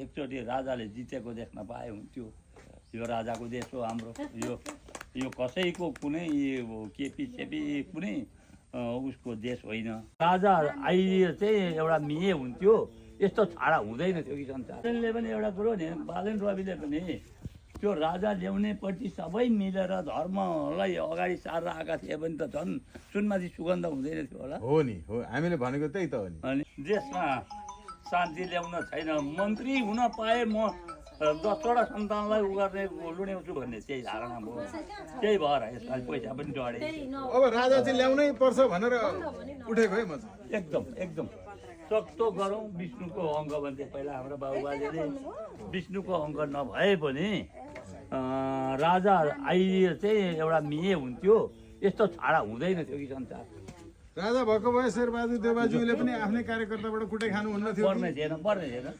एकचोटि राजाले जितेको देख्न पाए हुन्थ्यो। यो राजाको देश हो हाम्रो। यो कसैको कुनै केपी कुनै उसको देश होइन। राजा आइदिए चाहिँ एउटा मिए हुन्थ्यो, यस्तो छाडा हुँदैन थियो कि संसार। बालेनले पनि एउटा कुरो नि, बालेन रविले पनि त्यो राजा ल्याउनेपट्टि सबै मिलेर धर्मलाई अगाडि सारेर आएका थिए भने त झन् सुनमाथि सुगन्ध हुँदैन थियो होला। हो नि, हो, हामीले भनेको त्यही त हो नि। अनि देशमा शान्ति ल्याउन छैन, मन्त्री हुन पाए म 10वटा सन्तानलाई उ गर्ने लुड्याउँछु भन्ने त्यही धारणा भयो। त्यही भएर यसलाई पैसा पनि डढे। अब राजा चाहिँ ल्याउनै पर्छ भनेर उठेको है म चाहिँ। एकदम सक्तो गरौँ। विष्णुको अङ्ग भन्थे पहिला हाम्रो बाबुबाजेले। विष्णुको अङ्ग नभए पनि राजा आइदिए चाहिँ एउटा मिए हुन्थ्यो, यस्तो छाडा हुँदैन थियो कि संसार। राजा भएको भए शेरबहादुर देवबाजुले पनि आफ्नै कार्यकर्ताबाट कुटाइ खानुहुन्न थियो। पर्ने थिएन।